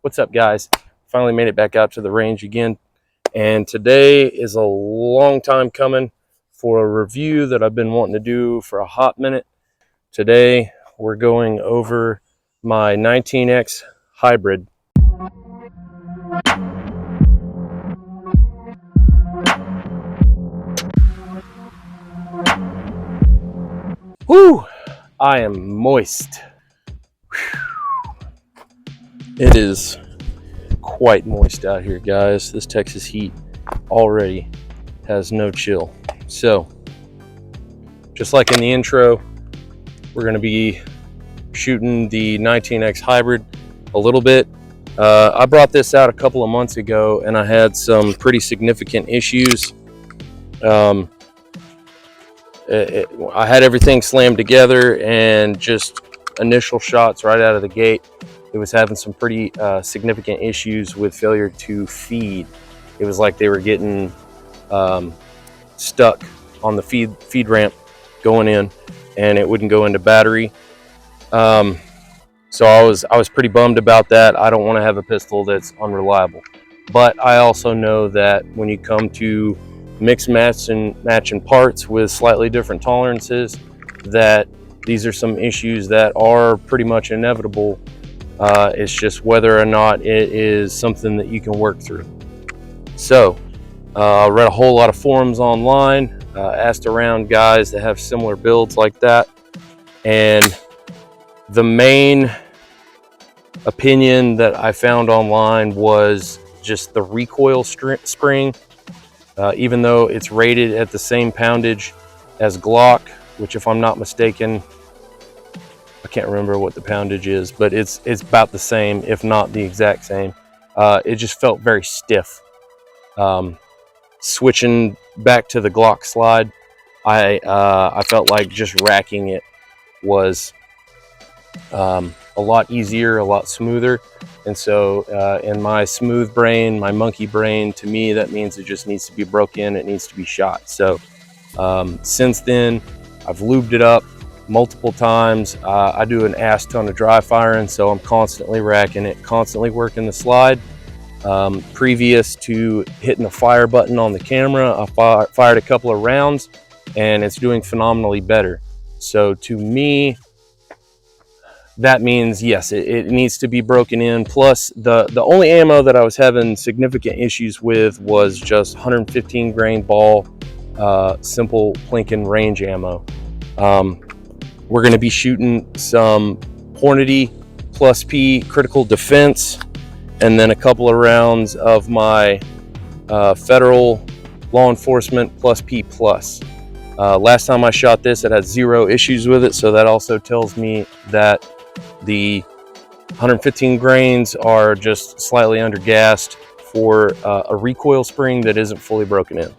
What's up, guys? Finally made it back out to the range again, and today is a long time coming for a review that I've been wanting to do for a hot minute. Today we're going over my 19X hybrid. Whew! I am moist. Whew. It is quite moist out here, guys. This Texas heat already has no chill. So, just like in the intro, we're going to be shooting the 19X hybrid a little bit. I brought this out a couple of months ago, and I had some pretty significant issues. I had everything slammed together, and just initial shots right out of the gate, it was having some pretty significant issues with failure to feed. It was like they were getting stuck on the feed ramp going in, and it wouldn't go into battery. So I was pretty bummed about that. I don't want to have a pistol that's unreliable, but I also know that when you come to mix matching parts with slightly different tolerances, that these are some issues that are pretty much inevitable. It's just whether or not it is something that you can work through. So I read a whole lot of forums online, asked around guys that have similar builds like that, and the main opinion that I found online was just the recoil spring. Even though it's rated at the same poundage as Glock, which, if I'm not mistaken, I can't remember what the poundage is, but it's about the same, if not the exact same. It just felt very stiff. Switching back to the Glock slide, I felt like just racking it was a lot easier, a lot smoother. And so in my smooth brain, my monkey brain, to me, that means it just needs to be broken, it needs to be shot. So since then, I've lubed it up multiple times. I do an ass ton of dry firing, so I'm constantly racking it, constantly working the slide. Previous to hitting the fire button on the camera, I fired a couple of rounds, and it's doing phenomenally better. So to me, that means, yes, it needs to be broken in. Plus, the only ammo that I was having significant issues with was just 115 grain ball, simple Plinken range ammo. We're going to be shooting some Hornady plus P critical defense, and then a couple of rounds of my federal law enforcement plus P plus. Last time I shot this, it had 0 issues with it, so that also tells me that the 115 grains are just slightly undergassed for a recoil spring that isn't fully broken in.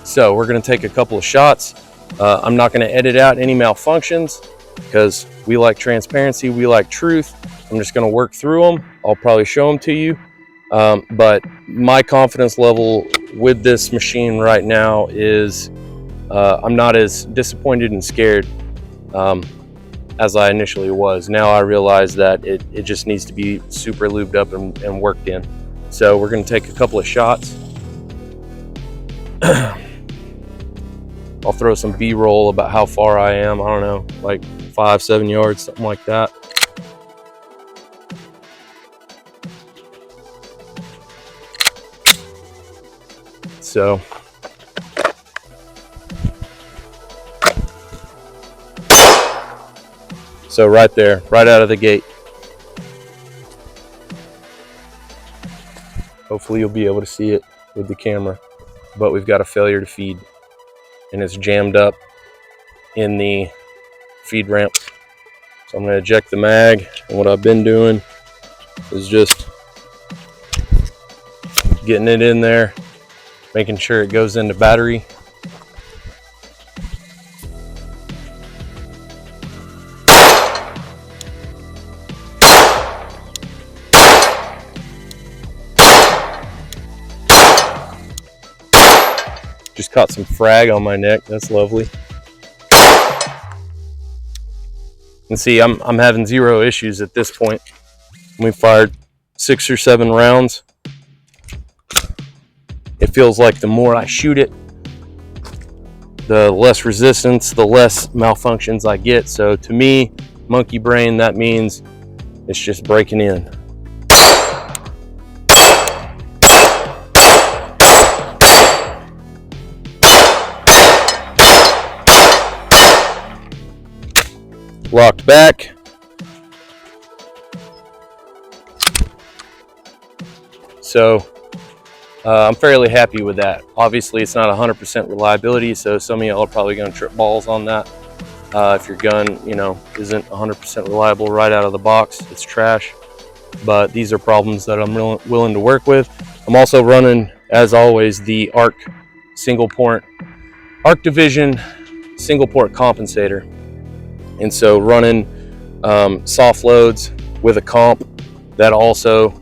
So we're going to take a couple of shots. I'm not going to edit out any malfunctions because we like transparency, we like truth. I'm just going to work through them. I'll probably show them to you. But my confidence level with this machine right now is I'm not as disappointed and scared as I initially was. Now I realize that it just needs to be super lubed up and worked in. So we're going to take a couple of shots. I'll throw some B-roll about how far I am. I don't know, like 5-7 yards, something like that. So right there, right out of the gate. Hopefully you'll be able to see it with the camera, but we've got a failure to feed, and it's jammed up in the feed ramp. So I'm going to eject the mag, and what I've been doing is just getting it in there, making sure it goes into battery. Just caught some frag on my neck. That's lovely. And see, I'm having zero issues at this point. We fired 6 or 7 rounds. It feels like the more I shoot it, the less resistance, the less malfunctions I get. So to me, monkey brain, that means it's just breaking in. Locked back. So I'm fairly happy with that. Obviously, it's not 100% reliability, so some of y'all are probably going to trip balls on that. If your gun, you know, isn't 100% reliable right out of the box, it's trash. But these are problems that I'm willing to work with. I'm also running, as always, the ARC Division single port compensator, and so running soft loads with a comp that also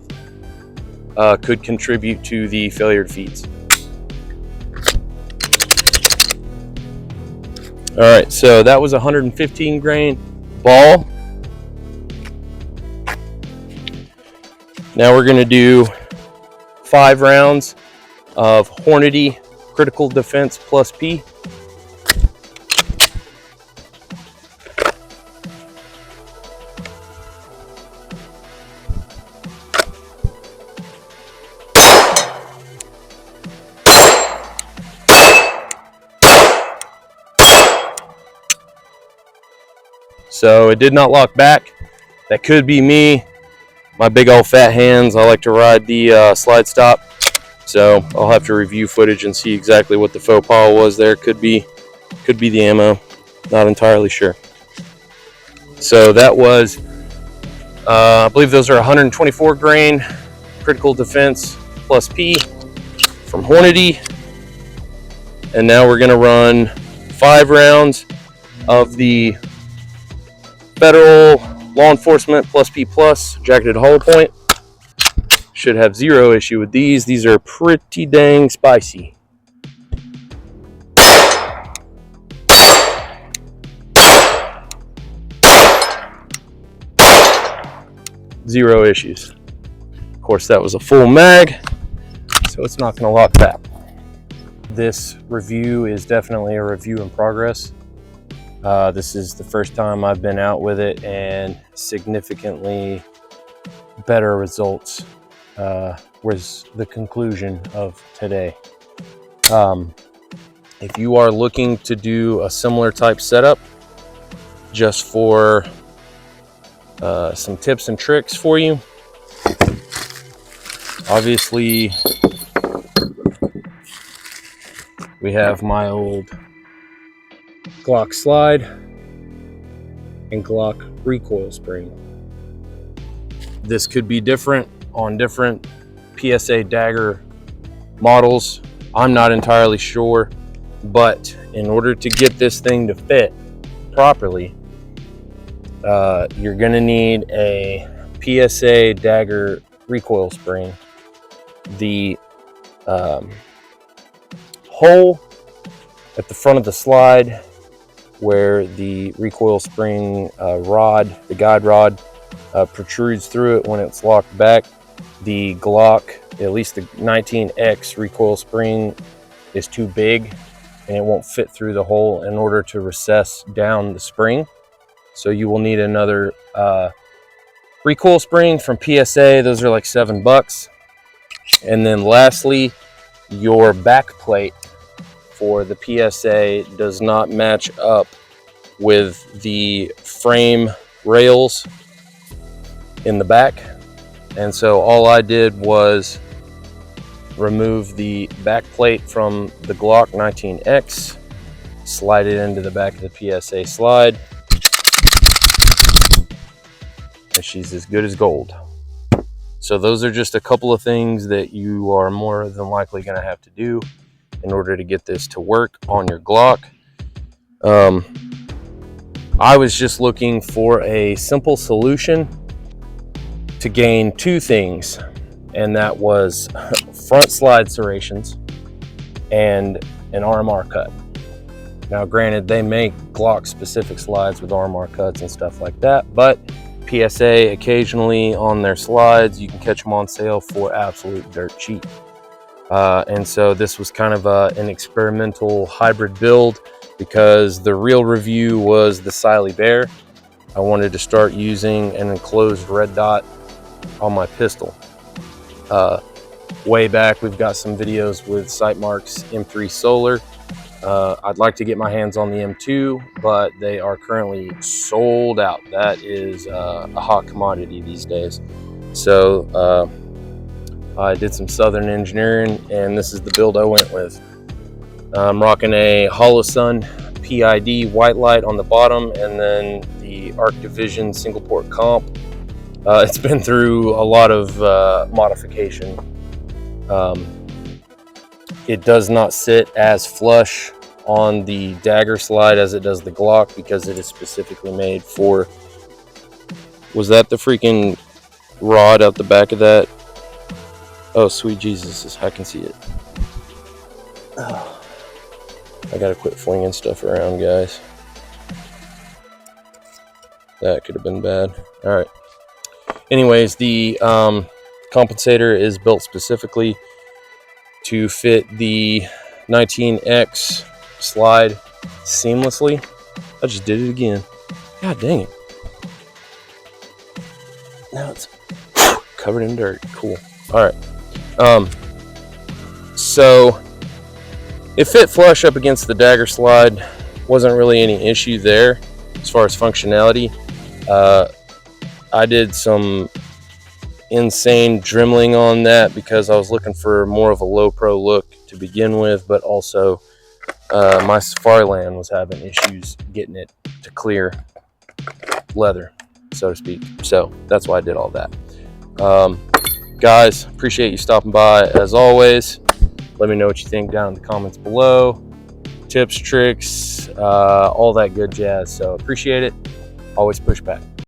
could contribute to the failure feeds. All right, so that was 115 grain ball. Now we're going to do 5 rounds of Hornady Critical Defense Plus P. So it did not lock back. That could be me. My big old fat hands, I like to ride the slide stop. So I'll have to review footage and see exactly what the faux pas was there. Could be the ammo. Not entirely sure. So that was, I believe those are 124 grain Critical Defense Plus P from Hornady. And now we're gonna run 5 rounds of the Federal Law Enforcement Plus P Plus jacketed hollow point. Should have zero issue with these. These are pretty dang spicy. Zero issues. Of course, that was a full mag, so it's not going to lock back. This review is definitely a review in progress. This is the first time I've been out with it, and significantly better results was the conclusion of today. If you are looking to do a similar type setup, just for some tips and tricks for you, obviously we have my old Glock slide and Glock recoil spring. This could be different on different PSA Dagger models. I'm not entirely sure, but in order to get this thing to fit properly, you're gonna need a PSA Dagger recoil spring. The hole at the front of the slide where the recoil spring rod, the guide rod, protrudes through it when it's locked back. The Glock, at least the 19X recoil spring, is too big and it won't fit through the hole in order to recess down the spring. So you will need another recoil spring from PSA. Those are like $7. And then lastly, your back plate for the PSA does not match up with the frame rails in the back. And so all I did was remove the back plate from the Glock 19X, slide it into the back of the PSA slide, and she's as good as gold. So those are just a couple of things that you are more than likely going to have to do in order to get this to work on your Glock. I was just looking for a simple solution to gain 2 things, and that was front slide serrations and an RMR cut. Now granted, they make Glock specific slides with RMR cuts and stuff like that, but PSA occasionally on their slides, you can catch them on sale for absolute dirt cheap. And so this was kind of an experimental hybrid build, because the real review was the Cylee Bear. I wanted to start using an enclosed red dot on my pistol. Way back, we've got some videos with Sightmark's M3 Solar. I'd like to get my hands on the M2, but they are currently sold out. That is a hot commodity these days. So I did some Southern engineering, and this is the build I went with. I'm rocking a Holosun PID white light on the bottom, and then the Arc Division single port comp. It's been through a lot of modification. It does not sit as flush on the Dagger slide as it does the Glock, because it is specifically made for... Was that the freaking rod out the back of that? Oh, sweet Jesus, I can see it. Oh. I gotta quit flinging stuff around, guys. That could have been bad. All right. Anyways, the compensator is built specifically to fit the 19X slide seamlessly. I just did it again. God dang it. Now it's covered in dirt. Cool. All right. So it fit flush up against the Dagger slide. Wasn't really any issue there as far as functionality. I did some insane dremeling on that because I was looking for more of a low pro look to begin with, but also my Safariland was having issues getting it to clear leather, so to speak. So that's why I did all that. Guys, appreciate you stopping by as always. Let me know what you think down in the comments below. Tips, tricks, all that good jazz. So appreciate it. Always push back.